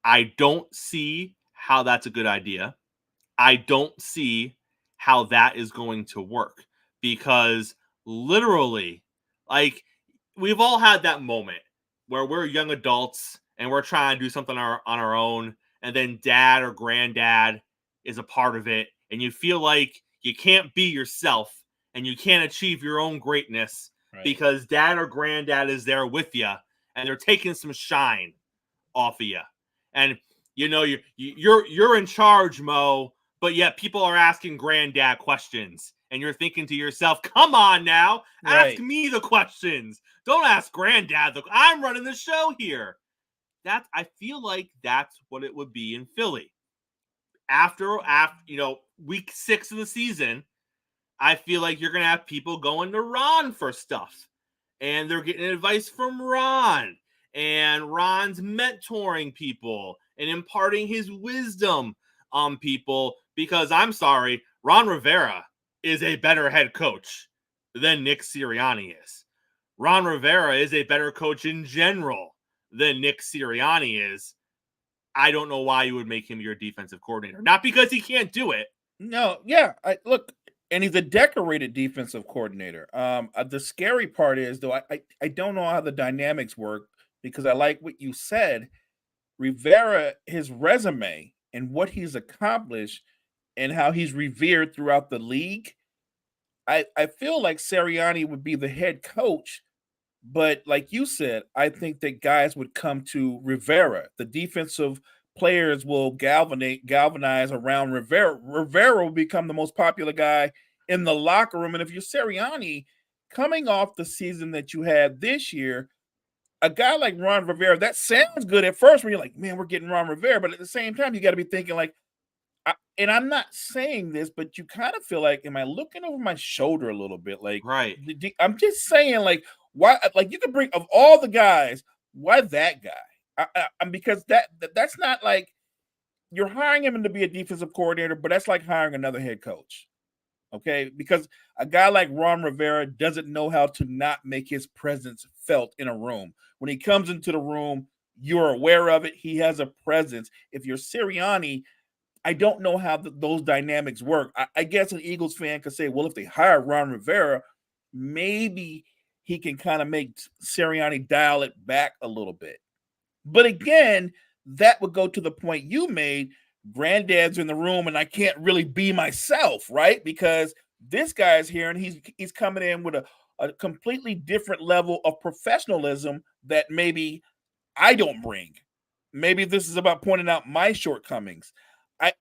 I don't see how that's a good idea. I don't see how that is going to work because literally, like, we've all had that moment where we're young adults and we're trying to do something on our own, and then dad or granddad is a part of it, and you feel like you can't be yourself and you can't achieve your own greatness because dad or granddad is there with you and they're taking some shine off of you. And you know you're in charge, Mo, but yet people are asking granddad questions and you're thinking to yourself, come on now, ask me the questions. Don't ask granddad. I'm running the show here. I feel like that's what it would be in Philly. After week 6 of the season, I feel like you're going to have people going to Ron for stuff. And they're getting advice from Ron. And Ron's mentoring people and imparting his wisdom on people. Because I'm sorry, Ron Rivera is a better head coach than Nick Sirianni is. Ron Rivera is a better coach in general than Nick Sirianni is. I don't know why you would make him your defensive coordinator. Not because he can't do it. No, yeah. Look, and he's a decorated defensive coordinator. The scary part is, though, I don't know how the dynamics work because I like what you said. Rivera, his resume and what he's accomplished and how he's revered throughout the league, I feel like Sirianni would be the head coach. But like you said, I think that guys would come to Rivera. The defensive players will galvanize around Rivera. Rivera will become the most popular guy in the locker room. And if you're Sirianni, coming off the season that you had this year, a guy like Ron Rivera, that sounds good at first when you're like, man, we're getting Ron Rivera. But at the same time, you got to be thinking like, and I'm not saying this, but you kind of feel like, am I looking over my shoulder a little bit? Like, right. I'm just saying, like, why? Like, you could bring of all the guys, why that guy? Because that's not like you're hiring him to be a defensive coordinator, but that's like hiring another head coach. Okay, because a guy like Ron Rivera doesn't know how to not make his presence felt in a room. When he comes into the room, you're aware of it. He has a presence. If you're Sirianni, I don't know how those dynamics work. I guess an Eagles fan could say, well, if they hire Ron Rivera, maybe he can kind of make Sirianni dial it back a little bit. But again, that would go to the point you made. Granddad's in the room and I can't really be myself, right? Because this guy's here and he's coming in with a completely different level of professionalism that maybe I don't bring. Maybe this is about pointing out my shortcomings.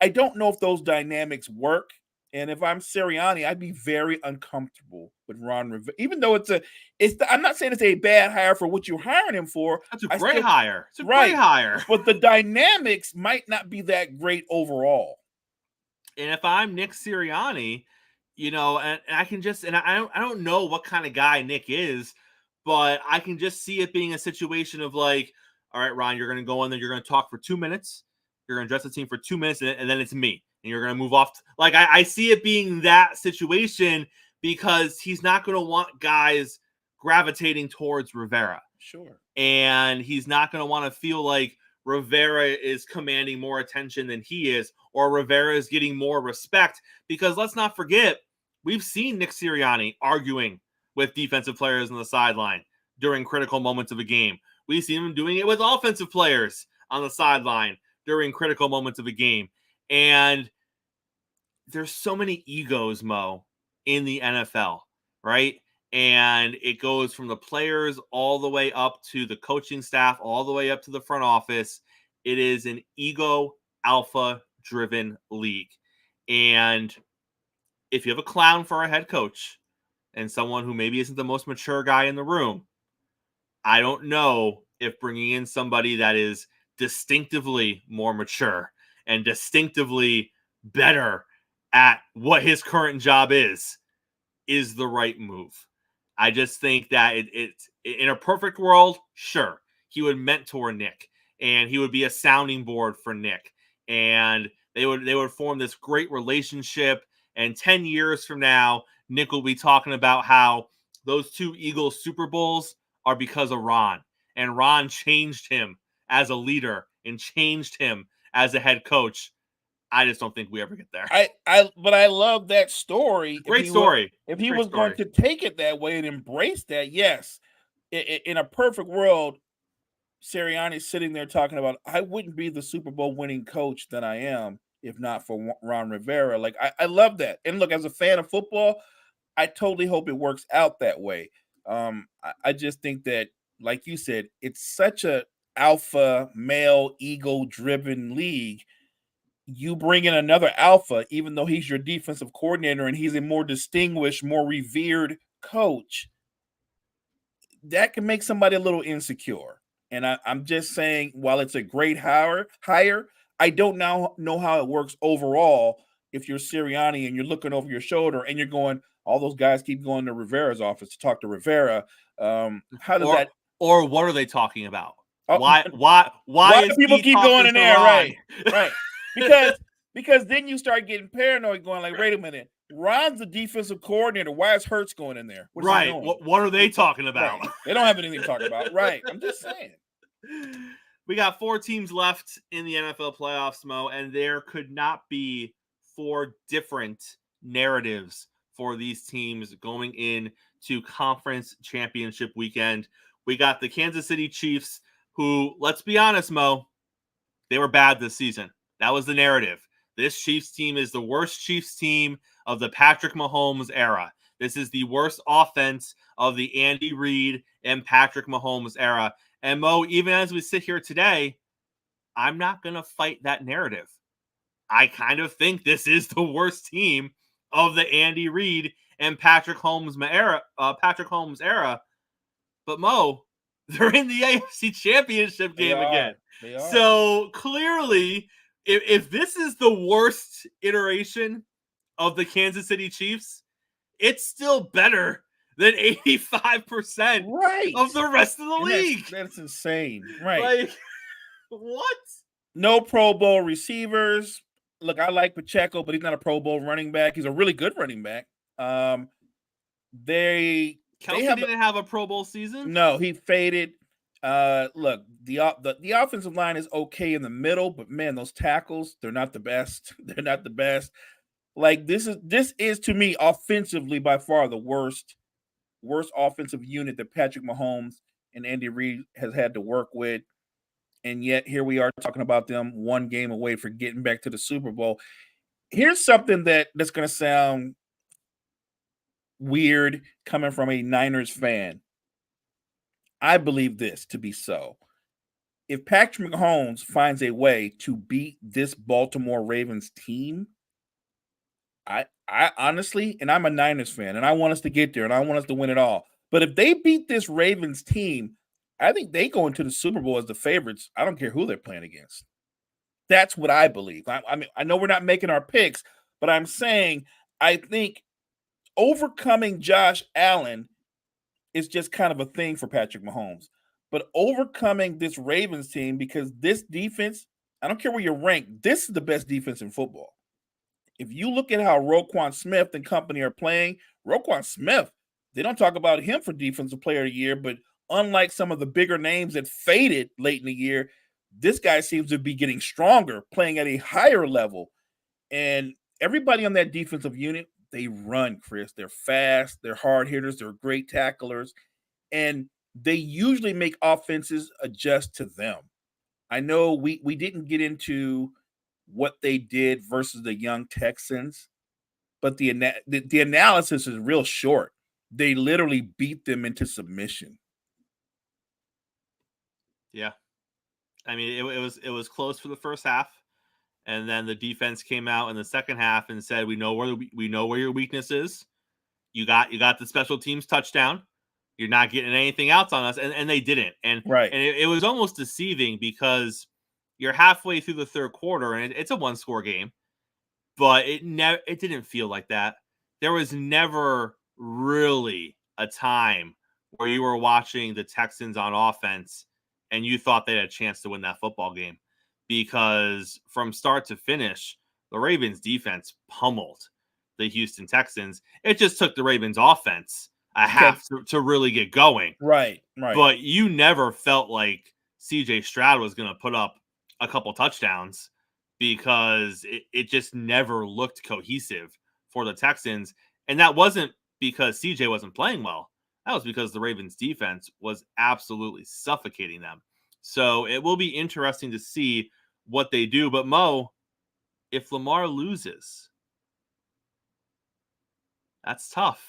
I don't know if those dynamics work. And if I'm Sirianni, I'd be very uncomfortable with Ron Rivera. Even though I'm not saying it's a bad hire for what you're hiring him for. That's a great hire. It's a great hire. But the dynamics might not be that great overall. And if I'm Nick Sirianni, you know, and I can just, and I don't know what kind of guy Nick is, but I can just see it being a situation of like, all right, Ron, you're going to go in there, you're going to talk for 2 minutes, you're going to address the team for 2 minutes, and then it's me, and you're going to move off. Like, I see it being that situation because he's not going to want guys gravitating towards Rivera. Sure. And he's not going to want to feel like Rivera is commanding more attention than he is, or Rivera is getting more respect. Because let's not forget, we've seen Nick Sirianni arguing with defensive players on the sideline during critical moments of a game. We've seen him doing it with offensive players on the sideline during critical moments of a game. And there's so many egos, Mo, in the NFL, right? And it goes from the players all the way up to the coaching staff, all the way up to the front office. It is an ego alpha driven league. And if you have a clown for a head coach and someone who maybe isn't the most mature guy in the room, I don't know if bringing in somebody that is distinctively more mature and distinctively better at what his current job is the right move. I just think that it's in a perfect world, sure, he would mentor Nick and he would be a sounding board for Nick, and they would form this great relationship. And 10 years from now, Nick will be talking about how those 2 Eagles Super Bowls are because of Ron, and Ron changed him as a leader and changed him as a head coach. I just don't think we ever get there. But I love that story. Great story. If he was going to take it that way and embrace that, yes, in a perfect world, Sirianni's sitting there talking about, I wouldn't be the Super Bowl winning coach that I am if not for Ron Rivera. Like, I love that. And look, as a fan of football, I totally hope it works out that way. I just think that, like you said, it's such a alpha male ego driven league. You bring in another alpha, even though he's your defensive coordinator and he's a more distinguished, more revered coach, that can make somebody a little insecure. And I'm just saying, while it's a great hire, I don't now know how it works overall if you're Sirianni and you're looking over your shoulder and you're going, all those guys keep going to Rivera's office to talk to Rivera. How does that? Or what are they talking about? Oh, why do people keep going in there? Right. Because then you start getting paranoid, going like, wait a minute, Ron's the defensive coordinator. Why is Hurts going in there? Right. What are they talking about? Right. They don't have anything to talk about. Right. I'm just saying. We got 4 teams left in the NFL playoffs, Mo, and there could not be 4 different narratives for these teams going into conference championship weekend. We got the Kansas City Chiefs, who, let's be honest, Mo, they were bad this season. That was the narrative. This Chiefs team is the worst Chiefs team of the Patrick Mahomes era. This is the worst offense of the Andy Reid and Patrick Mahomes era. And Mo, even as we sit here today, I'm not going to fight that narrative. I kind of think this is the worst team of the Andy Reid and Patrick Mahomes era. But Mo, they're in the AFC Championship game again. They are. So clearly, if this is the worst iteration of the Kansas City Chiefs, it's still better than 85% of the rest of the league. That's insane. Right. Like, what? No Pro Bowl receivers. Look, I like Pacheco, but he's not a Pro Bowl running back. He's a really good running back. Kelsey didn't have a Pro Bowl season? No, he faded. Look, the offensive line is okay in the middle, but man, those tackles, they're not the best. They're not the best. Like, this is to me offensively by far the worst offensive unit that Patrick Mahomes and Andy Reid has had to work with. And yet here we are talking about them 1 game away for getting back to the Super Bowl. Here's something that's going to sound weird coming from a Niners fan. I believe this to be so. If Patrick Mahomes finds a way to beat this Baltimore Ravens team, I honestly, and I'm a Niners fan, and I want us to get there, and I want us to win it all. But if they beat this Ravens team, I think they go into the Super Bowl as the favorites. I don't care who they're playing against. That's what I believe. I mean, I know we're not making our picks, but I'm saying I think overcoming Josh Allen is just kind of a thing for Patrick Mahomes. But overcoming this Ravens team, because this defense, I don't care where you're ranked, this is the best defense in football. If you look at how Roquan Smith and company are playing, Roquan Smith, they don't talk about him for Defensive Player of the Year, but unlike some of the bigger names that faded late in the year, this guy seems to be getting stronger, playing at a higher level. And everybody on that defensive unit, they run, Chris. They're fast. They're hard hitters. They're great tacklers. And they usually make offenses adjust to them. I know we didn't get into what they did versus the young Texans, but the analysis is real short. They literally beat them into submission. Yeah. I mean, it was close for the first half. And then the defense came out in the second half and said, we know where your weakness is. You got the special teams touchdown. You're not getting anything else on us. And they didn't. And right. And it was almost deceiving because you're halfway through the third quarter and it's a 1-score game, but it didn't feel like that. There was never really a time where you were watching the Texans on offense and you thought they had a chance to win that football game. Because from start to finish, the Ravens defense pummeled the Houston Texans. It just took the Ravens offense a half to really get going. Right. But you never felt like CJ Stroud was going to put up a couple touchdowns because it just never looked cohesive for the Texans. And that wasn't because CJ wasn't playing well. That was because the Ravens defense was absolutely suffocating them. So it will be interesting to see what they do. But Mo, if Lamar loses, that's tough.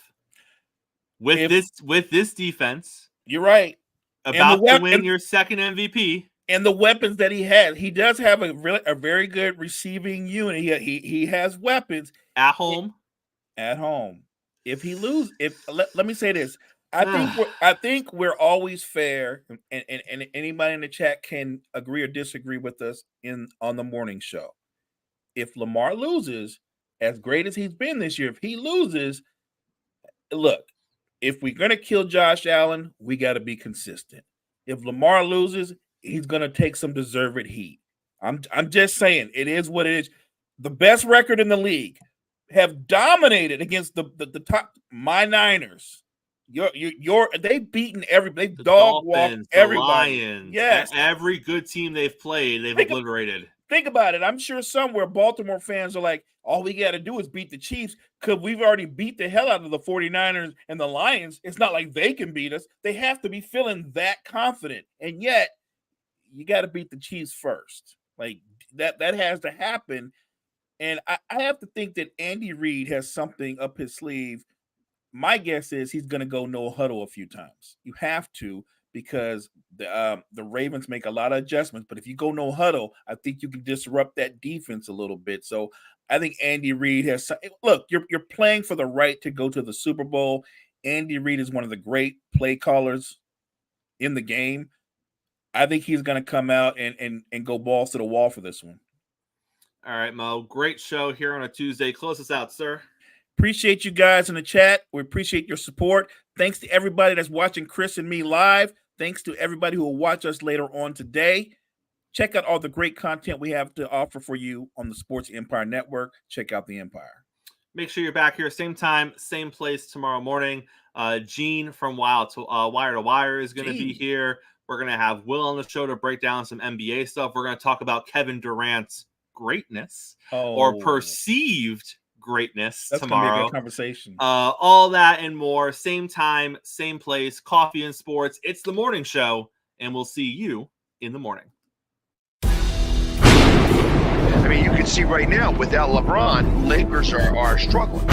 With this defense, you're right. About to win your second MVP. And the weapons that he has, he does have a very good receiving unit. He has weapons at home. At home, if he loses, let me say this. I think we're always fair, and anybody in the chat can agree or disagree with us on the morning show. If Lamar loses, as great as he's been this year, if he loses, look, if we're gonna kill Josh Allen, we got to be consistent. If Lamar loses, he's gonna take some deserved heat. I'm just saying, it is what it is. The best record in the league have dominated against the top Niners. They've beaten everybody. They've dog walked everybody. The Lions, yes, every good team they've played, they've obliterated. Think about it. I'm sure somewhere Baltimore fans are like, all we got to do is beat the Chiefs because we've already beat the hell out of the 49ers and the Lions. It's not like they can beat us. They have to be feeling that confident. And yet, you got to beat the Chiefs first. Like, that has to happen. And I have to think that Andy Reid has something up his sleeve. My guess is he's going to go no huddle a few times. You have to, because the Ravens make a lot of adjustments. But if you go no huddle, I think you can disrupt that defense a little bit. So I think Andy Reid has – look, you're playing for the right to go to the Super Bowl. Andy Reid is one of the great play callers in the game. I think he's going to come out and go balls to the wall for this one. All right, Mo. Great show here on a Tuesday. Close us out, sir. Appreciate you guys in the chat. We appreciate your support. Thanks to everybody that's watching Chris and me live. Thanks to everybody who will watch us later on today. Check out all the great content we have to offer for you on the Sports Empire Network. Check out the Empire. Make sure you're back here, same time, same place tomorrow morning. Gene from Wire to Wire is going to be here. We're going to have Will on the show to break down some NBA stuff. We're going to talk about Kevin Durant's greatness or perceived greatness. That's tomorrow. Gonna be a good conversation. All that and more. Same time, same place. Coffee and Sports. It's the morning show, and we'll see you in the morning. I mean, you can see right now, without LeBron, Lakers are struggling.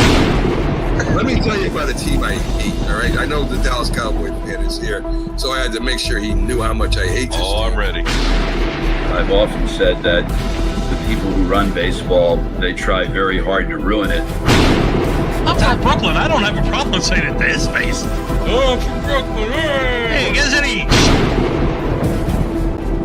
Let me tell you about a team I hate, all right? I know the Dallas Cowboys fan is here, so I had to make sure he knew how much I hate this team. I'm ready. I've often said that the people who run baseball, they try very hard to ruin it. I'm from Brooklyn. I don't have a problem saying it to his face. Oh, I'm from Brooklyn. Hey, you guys any